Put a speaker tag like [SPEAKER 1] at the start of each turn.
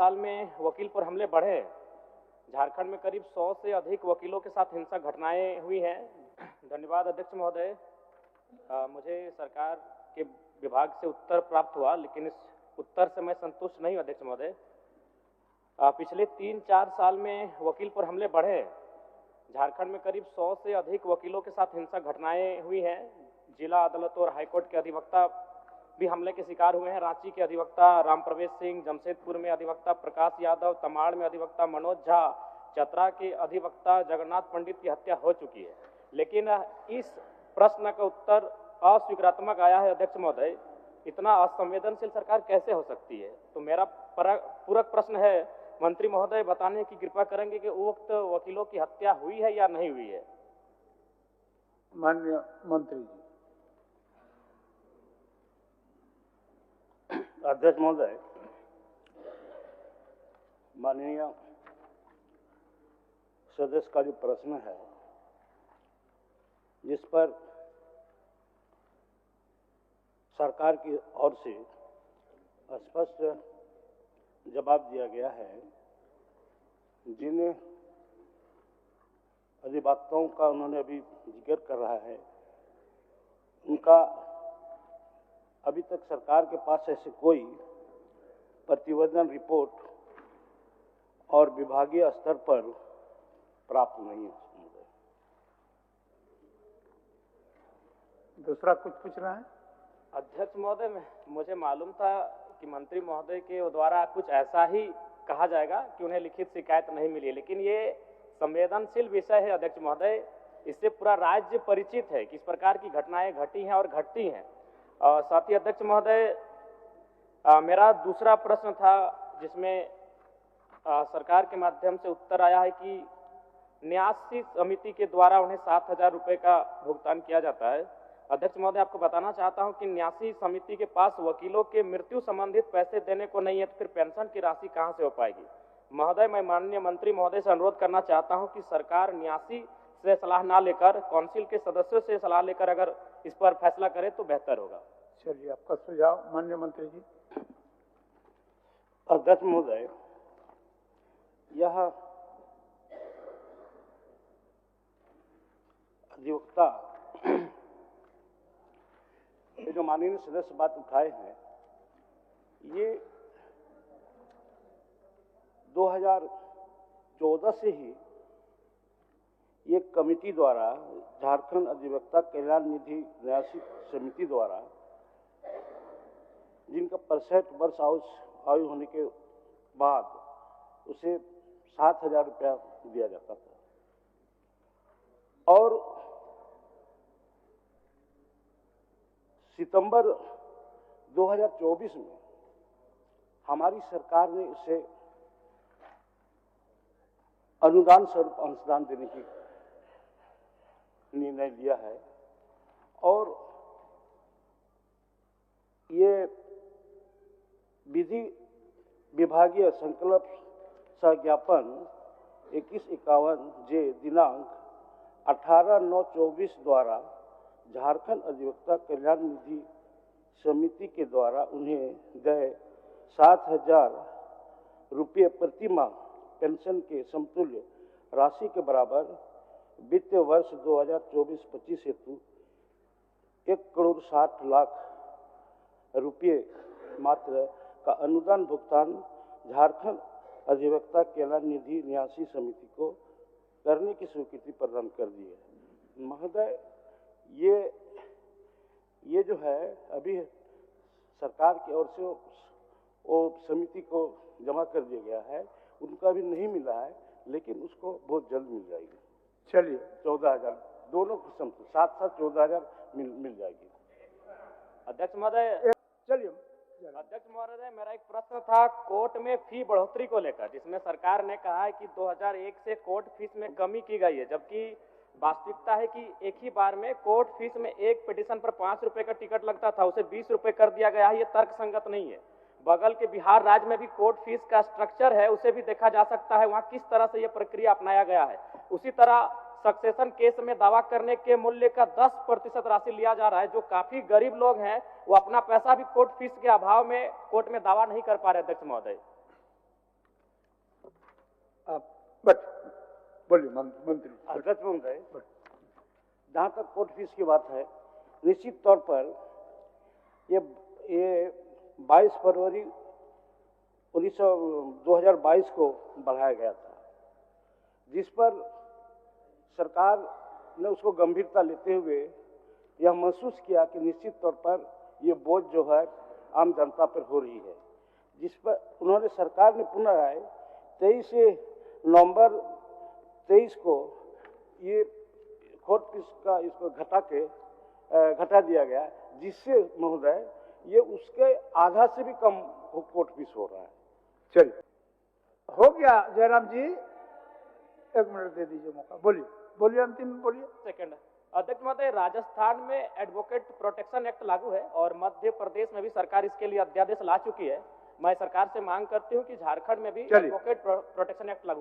[SPEAKER 1] साल में वकील पर हमले बढ़े। झारखंड में करीब 100 से अधिक वकीलों के साथ हिंसक घटनाएं हुई हैं। धन्यवाद अध्यक्ष महोदय। मुझे सरकार के विभाग से उत्तर प्राप्त हुआ, लेकिन इस उत्तर से मैं संतुष्ट नहीं हूं अध्यक्ष महोदय। पिछले 3-4 साल में वकील पर हमले बढ़े। झारखंड में करीब 100 से अधिक वकीलों के साथ हिंसक घटनाएं हुई हैं। जिला अदालतों और हाईकोर्ट के अधिवक्ता भी हमले के शिकार हुए हैं। रांची के अधिवक्ता राम प्रवेश सिंह, जमशेदपुर में अधिवक्ता प्रकाश यादव, तमाड़ में अधिवक्ता मनोज झा, चतरा के अधिवक्ता जगन्नाथ पंडित की हत्या हो चुकी है। लेकिन इस प्रश्न का उत्तर अस्वीकारात्मक आया है अध्यक्ष महोदय। इतना असंवेदनशील सरकार कैसे हो सकती है? तो मेरा पूरक प्रश्न है, मंत्री महोदय बताने की कृपा करेंगे कि उक्त वकीलों की हत्या हुई है या नहीं हुई है?
[SPEAKER 2] माननीय मंत्री जी।
[SPEAKER 3] अध्यक्ष महोदय, माननीय सदस्य का जो प्रश्न है, जिस पर सरकार की ओर से स्पष्ट जवाब दिया गया है, जिन अधिवक्ताओं का उन्होंने अभी जिक्र कर रहा है, उनका अभी तक सरकार के पास ऐसे कोई प्रतिवेदन रिपोर्ट और विभागीय स्तर पर प्राप्त नहीं है।
[SPEAKER 2] दूसरा कुछ पूछ रहा है?
[SPEAKER 1] अध्यक्ष महोदय, मुझे मालूम था कि मंत्री महोदय के द्वारा कुछ ऐसा ही कहा जाएगा कि उन्हें लिखित शिकायत नहीं मिली, लेकिन ये संवेदनशील विषय है अध्यक्ष महोदय। इससे पूरा राज्य परिचित है कि इस प्रकार की घटनाएं घटी हैं और घटती हैं। साथ ही अध्यक्ष महोदय, मेरा दूसरा प्रश्न था, जिसमें सरकार के माध्यम से उत्तर आया है कि न्यासी समिति के द्वारा उन्हें 7,000 रुपये का भुगतान किया जाता है। अध्यक्ष महोदय, आपको बताना चाहता हूं कि न्यासी समिति के पास वकीलों के मृत्यु संबंधित पैसे देने को नहीं है, तो फिर पेंशन की राशि कहां से हो पाएगी? महोदय, मैं माननीय मंत्री महोदय से अनुरोध करना चाहता हूं कि सरकार न्यासी से सलाह ना लेकर काउंसिल के सदस्यों से सलाह लेकर अगर इस पर फैसला करे तो बेहतर होगा।
[SPEAKER 2] चलिए, आपका सुझाव माननीय मंत्री जी।
[SPEAKER 3] अध्यक्ष महोदय, यह अधिवक्ता ये जो माननीय सदस्य बात उठाए हैं, ये 2014 से ही ये कमेटी द्वारा, झारखंड अधिवक्ता कल्याण निधि न्यासी समिति द्वारा, जिनका 65 वर्ष आयु होने के बाद उसे 7,000 रुपया दिया जाता था, और सितंबर 2024 में हमारी सरकार ने इसे अनुदान स्वरूप अंशदान देने की निर्णय लिया है, और ये विधि विभागीय संकल्प सज्ञापन 2151 जे दिनांक 18/9/24 द्वारा झारखंड अधिवक्ता कल्याण निधि समिति के द्वारा उन्हें देय 7,000 रुपये प्रति माह पेंशन के समतुल्य राशि के बराबर वित्तीय वर्ष 2024-25 हेतु 1,60,00,000 रुपये मात्र का अनुदान भुगतान झारखंड अधिवक्ता कल्याण निधि न्यासी समिति को करने की स्वीकृति प्रदान कर दी है। महोदय, ये जो है अभी सरकार की ओर से वो समिति को जमा कर दिया गया है, उनका भी नहीं मिला है, लेकिन उसको बहुत जल्द मिल जाएगी।
[SPEAKER 2] चलिए,
[SPEAKER 3] 14,000 दोनों किस्म से साथ 14,000 मिल जाएगी।
[SPEAKER 1] अध्यक्ष महोदय,
[SPEAKER 2] चलिए
[SPEAKER 1] अध्यक्ष महोदय, मेरा एक प्रश्न था कोर्ट में फी बढ़ोतरी को लेकर, जिसमें सरकार ने कहा है कि 2001 से कोर्ट फीस में कमी की गई है, जबकि वास्तविकता है कि एक ही बार में कोर्ट फीस में एक पिटीशन पर 5 रुपए का टिकट लगता था, उसे 20 रुपए कर दिया गया है। ये तर्कसंगत नहीं है। बगल के बिहार राज्य में भी कोर्ट फीस का स्ट्रक्चर है, उसे भी देखा जा सकता है वहां किस तरह से यह प्रक्रिया अपनाया गया है। उसी तरह सक्सेशन केस में दावा करने के मूल्य का 10% राशि लिया जा रहा है। जो काफी गरीब लोग हैं वो अपना पैसा भी कोर्ट फीस के अभाव में कोर्ट में दावा नहीं कर पा रहे। अध्यक्ष महोदय,
[SPEAKER 2] बस बोलिए मंत्री।
[SPEAKER 3] अध्यक्ष महोदय, जहाँ तक कोर्ट फीस की बात है, निश्चित तौर पर ये 22 फरवरी 2022 को बढ़ाया गया था, जिस पर सरकार ने उसको गंभीरता लेते हुए यह महसूस किया कि निश्चित तौर पर ये बोझ जो है आम जनता पर हो रही है, जिस पर उन्होंने सरकार ने पुनः 23 नवंबर 23 को ये कोर्ट फीस का इसको घटा दिया गया, जिससे महोदय ये उसके आधा से भी कम कोर्ट फीस हो रहा है।
[SPEAKER 2] चलिए, हो गया जयराम जी, 1 मिनट दे दीजिए मौका। बोलिए बोलिए, अंतिम बोलिए।
[SPEAKER 1] सेकंड अध्यक्ष महोदय, राजस्थान में एडवोकेट प्रोटेक्शन एक्ट लागू है और मध्य प्रदेश में भी सरकार इसके लिए अध्यादेश ला चुकी है। मैं सरकार से मांग करती हूं कि झारखंड में भी
[SPEAKER 2] चलिए।
[SPEAKER 1] एडवोकेट प्रोटेक्शन एक्ट लागू